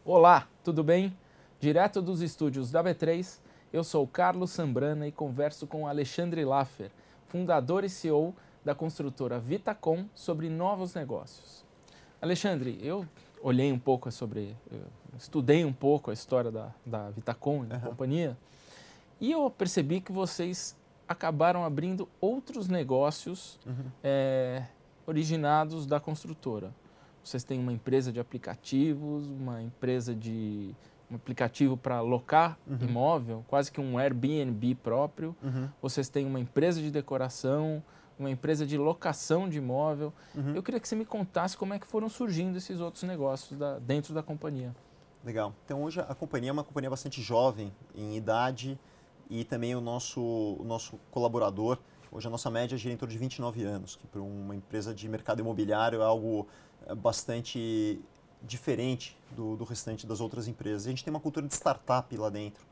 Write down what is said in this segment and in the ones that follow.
Olá, tudo bem? Direto dos estúdios da B3, eu sou Carlos Sambrana e converso com Alexandre Laffer, fundador e CEO da construtora Vitacom, sobre novos negócios. Alexandre, eu olhei um pouco estudei um pouco a história da Vitacom e da companhia, e eu percebi que vocês acabaram abrindo outros negócios originados da construtora. Vocês têm uma empresa de aplicativos, um aplicativo para alocar imóvel, quase que um Airbnb próprio. Vocês têm uma empresa de decoração, uma empresa de locação de imóvel. Eu queria que você me contasse como é que foram surgindo esses outros negócios dentro da companhia. Legal. Então hoje a companhia é uma companhia bastante jovem em idade e também o nosso colaborador, hoje a nossa média gira em torno de 29 anos, que para uma empresa de mercado imobiliário é algo bastante diferente do restante das outras empresas. A gente tem uma cultura de startup lá dentro.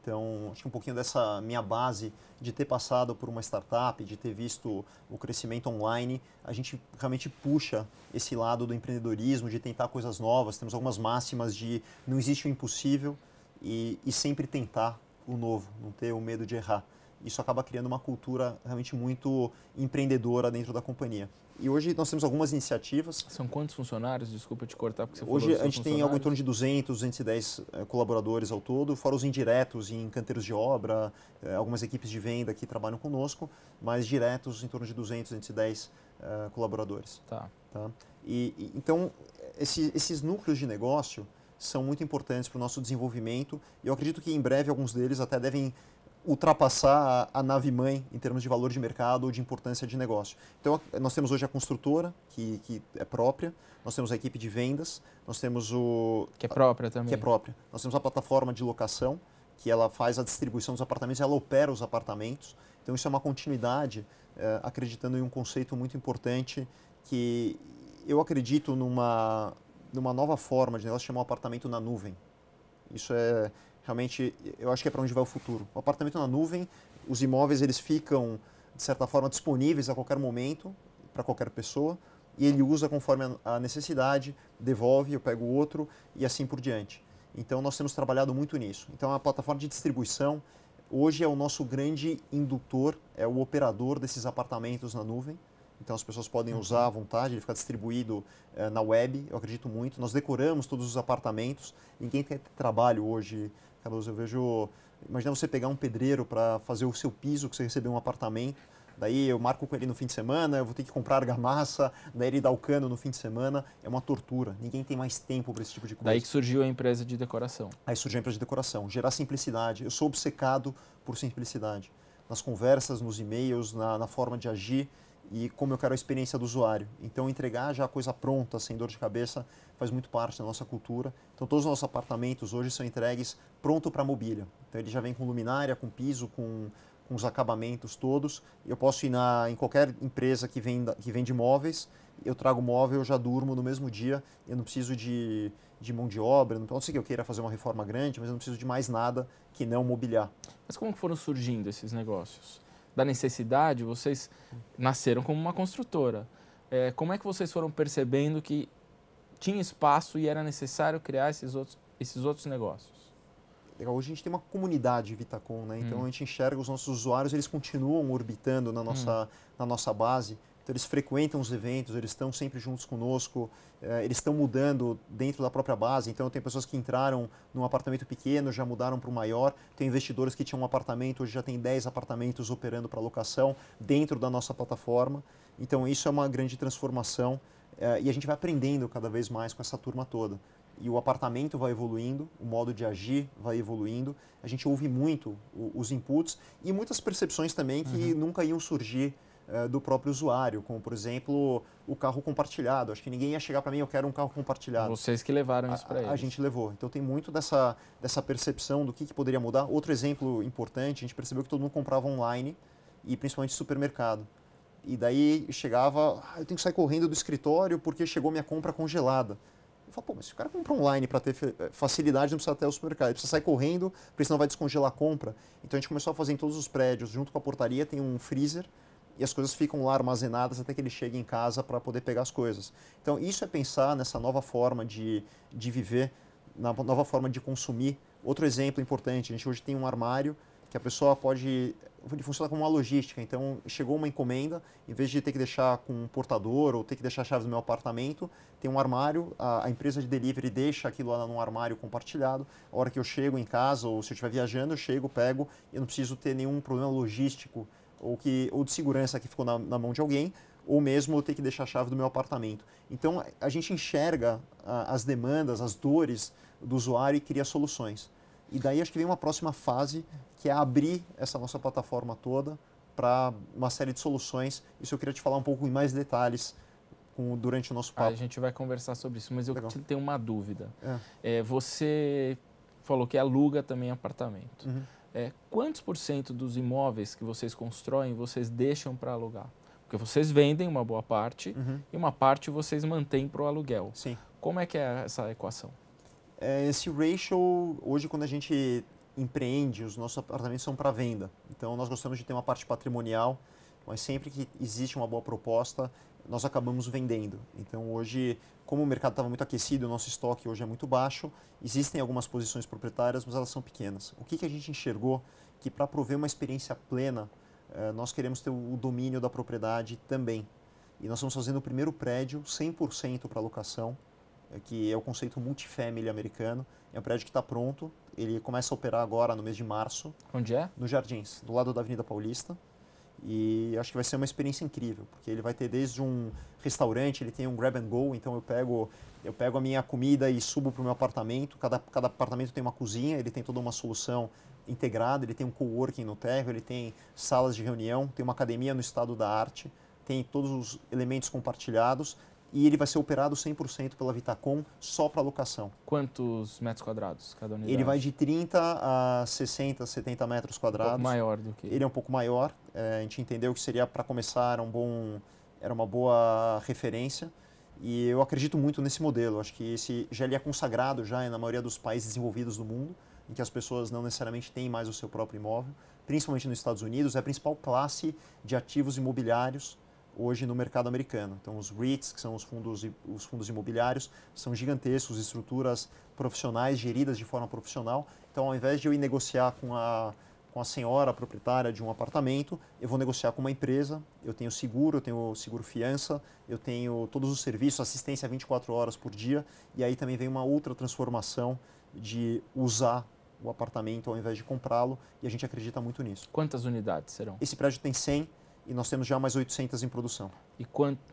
Então, acho que um pouquinho dessa minha base de ter passado por uma startup, de ter visto o crescimento online, a gente realmente puxa esse lado do empreendedorismo, de tentar coisas novas. Temos algumas máximas de não existe o impossível e sempre tentar o novo, não ter o medo de errar. Isso acaba criando uma cultura realmente muito empreendedora dentro da companhia. E hoje nós temos algumas iniciativas. São quantos funcionários? Desculpa te cortar porque você falou Hoje dos a seus gente tem algo em funcionários. torno de 200, 210 colaboradores ao todo, fora os indiretos em canteiros de obra, algumas equipes de venda que trabalham conosco, mas diretos em torno de 200, 210 colaboradores. Tá. Tá? Então, esses núcleos de negócio são muito importantes para o nosso desenvolvimento e eu acredito que em breve alguns deles até devem ultrapassar a nave-mãe em termos de valor de mercado ou de importância de negócio. Então, nós temos hoje a construtora, que é própria, nós temos a equipe de vendas, nós temos Que é própria também. que é própria. Nós temos a plataforma de locação, que ela faz a distribuição dos apartamentos, ela opera os apartamentos. Então, isso é uma continuidade, acreditando em um conceito muito importante, que eu acredito numa nova forma de negócio, chamar o apartamento na nuvem. Isso é realmente, eu acho que é para onde vai o futuro. O apartamento na nuvem, os imóveis eles ficam, de certa forma, disponíveis a qualquer momento, para qualquer pessoa, e ele usa conforme a necessidade, devolve, eu pego outro e assim por diante. Então nós temos trabalhado muito nisso. Então a plataforma de distribuição hoje é o nosso grande indutor, é o operador desses apartamentos na nuvem. Então as pessoas podem usar à vontade, ele fica distribuído na web, eu acredito muito. Nós decoramos todos os apartamentos, ninguém tem trabalho hoje, Carlos, eu vejo... Imagina você pegar um pedreiro para fazer o seu piso, que você recebeu um apartamento, daí eu marco com ele no fim de semana, eu vou ter que comprar argamassa, daí ele dá o cano no fim de semana, é uma tortura. Ninguém tem mais tempo para esse tipo de coisa. Daí que surgiu a empresa de decoração. Aí surgiu a empresa de decoração, gerar simplicidade. Eu sou obcecado por simplicidade. Nas conversas, nos e-mails, na forma de agir e como eu quero a experiência do usuário. Então, entregar já a coisa pronta, sem dor de cabeça, faz muito parte da nossa cultura. Então, todos os nossos apartamentos hoje são entregues pronto para mobília. Então, ele já vem com luminária, com piso, com os acabamentos todos. Eu posso ir em qualquer empresa que vende móveis, eu trago o móvel, eu já durmo no mesmo dia, eu não preciso de mão de obra, não sei que eu queira fazer uma reforma grande, mas eu não preciso de mais nada que não mobiliar. Mas como foram surgindo esses negócios? Da necessidade, vocês nasceram como uma construtora. Como é que vocês foram percebendo que tinha espaço e era necessário criar esses outros negócios? Hoje a gente tem uma comunidade Vitacom, né? Então a gente enxerga os nossos usuários, eles continuam orbitando na nossa base. Então eles frequentam os eventos, eles estão sempre juntos conosco, eles estão mudando dentro da própria base. Então tem pessoas que entraram num apartamento pequeno, já mudaram para o maior. Tem investidores que tinham um apartamento, hoje já tem 10 apartamentos operando para locação dentro da nossa plataforma. Então isso é uma grande transformação e a gente vai aprendendo cada vez mais com essa turma toda. E o apartamento vai evoluindo, o modo de agir vai evoluindo. A gente ouve muito os inputs e muitas percepções também que nunca iam surgir do próprio usuário, como, por exemplo, o carro compartilhado. Acho que ninguém ia chegar para mim, eu quero um carro compartilhado. Vocês que levaram isso para eles. A gente levou. Então tem muito dessa percepção do que poderia mudar. Outro exemplo importante, a gente percebeu que todo mundo comprava online e principalmente supermercado. E daí chegava, eu tenho que sair correndo do escritório porque chegou minha compra congelada. Eu falo, pô, mas se o cara compra online para ter facilidade, não precisa até o supermercado. Ele precisa sair correndo, porque senão vai descongelar a compra. Então a gente começou a fazer em todos os prédios, junto com a portaria, tem um freezer, e as coisas ficam lá armazenadas até que ele chegue em casa para poder pegar as coisas. Então isso é pensar nessa nova forma de viver na nova forma de consumir. Outro exemplo importante, a gente hoje tem um armário que a pessoa pode funcionar como uma logística. Então, chegou uma encomenda, em vez de ter que deixar com um portador ou ter que deixar a chave do meu apartamento, tem um armário, a empresa de delivery deixa aquilo lá num armário compartilhado. A hora que eu chego em casa ou se eu estiver viajando, eu chego, pego, eu não preciso ter nenhum problema logístico ou de segurança que ficou na mão de alguém, ou mesmo eu ter que deixar a chave do meu apartamento. Então, a gente enxerga as demandas, as dores do usuário e cria soluções. E daí acho que vem uma próxima fase, que é abrir essa nossa plataforma toda para uma série de soluções. Isso eu queria te falar um pouco em mais detalhes durante o nosso papo. A gente vai conversar sobre isso, mas eu Legal. tenho uma dúvida. Você falou que aluga também apartamento. Uhum. Quantos por cento dos imóveis que vocês constroem, vocês deixam para alugar? Porque vocês vendem uma boa parte e uma parte vocês mantêm para o aluguel. Sim. Como é que é essa equação? Esse ratio, hoje quando a gente empreende, os nossos apartamentos são para venda. Então nós gostamos de ter uma parte patrimonial, mas sempre que existe uma boa proposta, nós acabamos vendendo. Então hoje, como o mercado estava muito aquecido, o nosso estoque hoje é muito baixo, existem algumas posições proprietárias, mas elas são pequenas. O que a gente enxergou? Que para prover uma experiência plena, nós queremos ter o domínio da propriedade também. E nós estamos fazendo o primeiro prédio 100% para locação, que é o conceito multifamily americano. É um prédio que está pronto, ele começa a operar agora no mês de março. Onde é? No Jardins, do lado da Avenida Paulista. E acho que vai ser uma experiência incrível, porque ele vai ter desde um restaurante, ele tem um grab and go, então eu pego a minha comida e subo para o meu apartamento. Cada apartamento tem uma cozinha, ele tem toda uma solução integrada, ele tem um coworking no térreo, ele tem salas de reunião, tem uma academia no estado da arte, tem todos os elementos compartilhados. E ele vai ser operado 100% pela Vitacom, só para locação. Quantos metros quadrados cada unidade? Ele vai de 30 a 60, 70 metros quadrados. Um pouco maior do que... Ele é um pouco maior. A gente entendeu que seria, para começar, era uma boa referência. E eu acredito muito nesse modelo. Acho que esse já é consagrado já na maioria dos países desenvolvidos do mundo, em que as pessoas não necessariamente têm mais o seu próprio imóvel. Principalmente nos Estados Unidos, é a principal classe de ativos imobiliários hoje no mercado americano. Então, os REITs, que são os fundos imobiliários, são gigantescos, estruturas profissionais geridas de forma profissional. Então, ao invés de eu ir negociar com a senhora proprietária de um apartamento, eu vou negociar com uma empresa, eu tenho seguro fiança, eu tenho todos os serviços, assistência 24 horas por dia, e aí também vem uma outra transformação de usar o apartamento ao invés de comprá-lo, e a gente acredita muito nisso. Quantas unidades serão? Esse prédio tem 100, e nós temos já mais 800 em produção.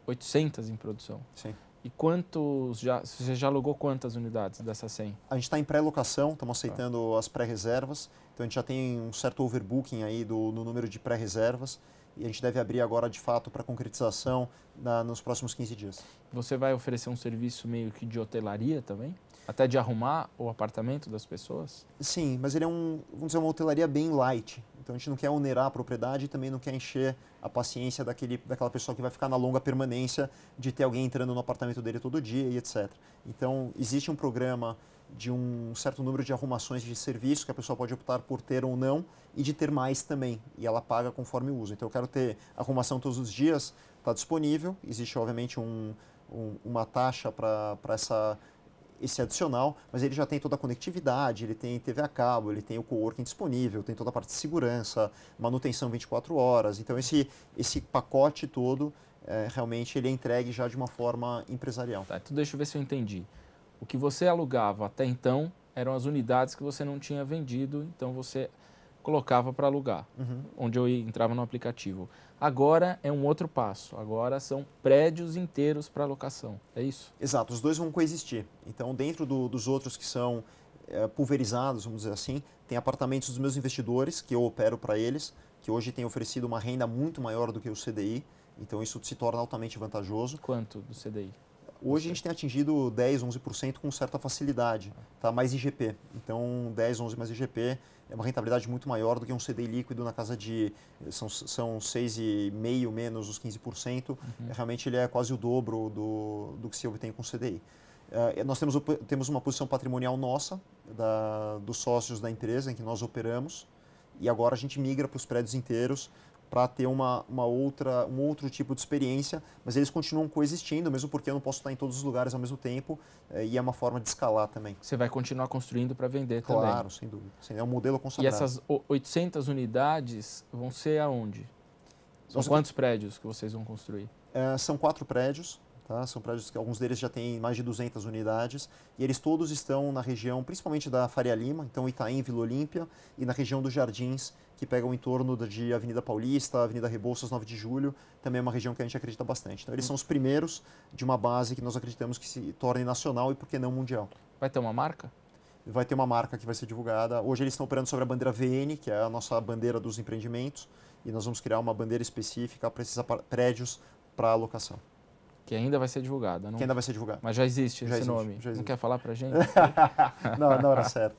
800 em produção? Sim. E você já alugou quantas unidades dessas 100? A gente está em pré-locação, estamos aceitando as pré-reservas. Então a gente já tem um certo overbooking aí no número de pré-reservas. E a gente deve abrir agora, de fato, para concretização nos próximos 15 dias. Você vai oferecer um serviço meio que de hotelaria também? Até de arrumar o apartamento das pessoas? Sim, mas ele é vamos dizer, uma hotelaria bem light. Então a gente não quer onerar a propriedade e também não quer encher a paciência daquela pessoa que vai ficar na longa permanência de ter alguém entrando no apartamento dele todo dia e etc. Então existe um programa de um certo número de arrumações de serviço que a pessoa pode optar por ter ou não e de ter mais também. E ela paga conforme o uso. Então eu quero ter arrumação todos os dias, está disponível. Existe obviamente uma taxa para esse adicional, mas ele já tem toda a conectividade, ele tem TV a cabo, ele tem o coworking disponível, tem toda a parte de segurança, manutenção 24 horas. Então esse pacote todo, realmente ele é entregue já de uma forma empresarial. Tá, então deixa eu ver se eu entendi. O que você alugava até então eram as unidades que você não tinha vendido, então você colocava para alugar, onde eu entrava no aplicativo. Agora é um outro passo, agora são prédios inteiros para locação, é isso? Exato, os dois vão coexistir. Então, dentro dos outros que são pulverizados, vamos dizer assim, tem apartamentos dos meus investidores, que eu opero para eles, que hoje têm oferecido uma renda muito maior do que o CDI, então isso se torna altamente vantajoso. Quanto do CDI? Hoje a gente tem atingido 10, 11% com certa facilidade, tá? Mais IGP. Então, 10, 11 mais IGP é uma rentabilidade muito maior do que um CDI líquido na casa de... São 6,5% menos os 15%. Realmente ele é quase o dobro do que se obtém com CDI. Nós temos uma posição patrimonial nossa, dos sócios da empresa em que nós operamos, e agora a gente migra para os prédios inteiros para ter um outro tipo de experiência, mas eles continuam coexistindo, mesmo porque eu não posso estar em todos os lugares ao mesmo tempo, e é uma forma de escalar também. Você vai continuar construindo para vender também? Claro, sem dúvida. É um modelo consagrado. E essas 800 unidades vão ser aonde? São quantos prédios que vocês vão construir? São 4 prédios. Tá? São prédios que alguns deles já têm mais de 200 unidades e eles todos estão na região, principalmente da Faria Lima, então Itaim, Vila Olímpia, e na região dos Jardins, que pega o entorno de Avenida Paulista, Avenida Rebouças, 9 de Julho, também é uma região que a gente acredita bastante. Então eles são os primeiros de uma base que nós acreditamos que se torne nacional e, por que não, mundial. Vai ter uma marca? Vai ter uma marca que vai ser divulgada. Hoje eles estão operando sobre a bandeira VN, que é a nossa bandeira dos empreendimentos, e nós vamos criar uma bandeira específica para esses prédios para alocação. Que ainda vai ser divulgada, não? Que ainda vai ser divulgada. Mas já existe esse nome. Já existe. Não quer falar pra gente? Não, na hora certa.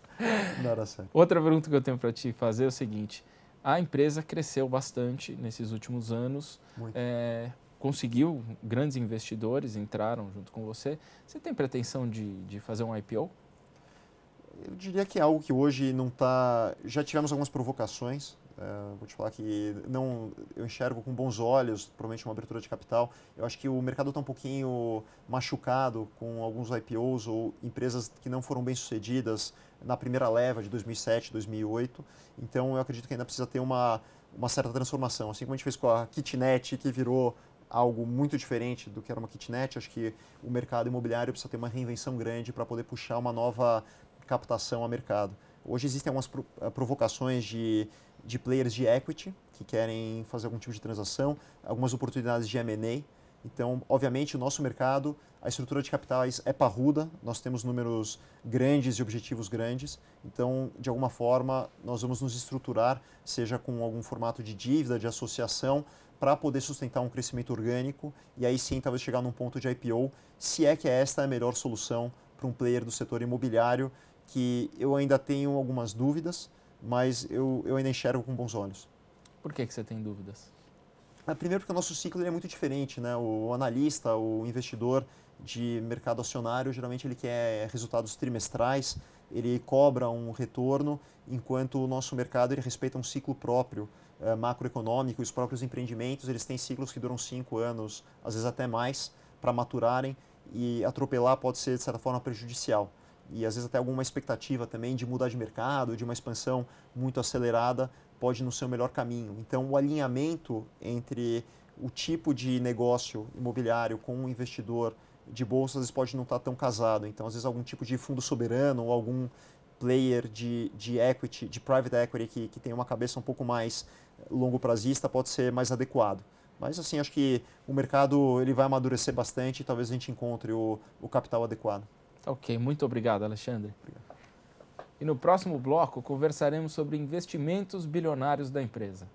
Na hora certa. Outra pergunta que eu tenho para te fazer é o seguinte. A empresa cresceu bastante nesses últimos anos. Conseguiu, grandes investidores entraram junto com você. Você tem pretensão de fazer um IPO? Eu diria que é algo que hoje não está... Já tivemos algumas provocações. Vou te falar que eu enxergo com bons olhos, provavelmente uma abertura de capital. Eu acho que o mercado está um pouquinho machucado com alguns IPOs ou empresas que não foram bem sucedidas na primeira leva de 2007, 2008. Então eu acredito que ainda precisa ter uma certa transformação. Assim como a gente fez com a Kitnet, que virou algo muito diferente do que era uma kitnet, acho que o mercado imobiliário precisa ter uma reinvenção grande para poder puxar uma nova captação ao mercado. Hoje existem algumas provocações de players de equity que querem fazer algum tipo de transação, algumas oportunidades de M&A. Então, obviamente, o nosso mercado, a estrutura de capitais é parruda, nós temos números grandes e objetivos grandes. Então, de alguma forma, nós vamos nos estruturar, seja com algum formato de dívida, de associação, para poder sustentar um crescimento orgânico e aí sim talvez chegar num ponto de IPO, se é que esta é a melhor solução para um player do setor imobiliário, que eu ainda tenho algumas dúvidas, mas eu ainda enxergo com bons olhos. Por que você tem dúvidas? Primeiro porque o nosso ciclo é muito diferente, né? O analista, o investidor de mercado acionário, geralmente ele quer resultados trimestrais, ele cobra um retorno, enquanto o nosso mercado ele respeita um ciclo próprio, macroeconômico. Os próprios empreendimentos eles têm ciclos que duram 5 anos, às vezes até mais, para maturarem, e atropelar pode ser, de certa forma, prejudicial. E às vezes até alguma expectativa também de mudar de mercado, de uma expansão muito acelerada, pode não ser o melhor caminho. Então, o alinhamento entre o tipo de negócio imobiliário com o investidor de bolsa, às vezes pode não estar tão casado. Então, às vezes algum tipo de fundo soberano ou algum player de equity, de private equity que tem uma cabeça um pouco mais longo prazista pode ser mais adequado. Mas assim, acho que o mercado ele vai amadurecer bastante e talvez a gente encontre o capital adequado. Ok, muito obrigado, Alexandre. Obrigado. E no próximo bloco conversaremos sobre investimentos bilionários da empresa.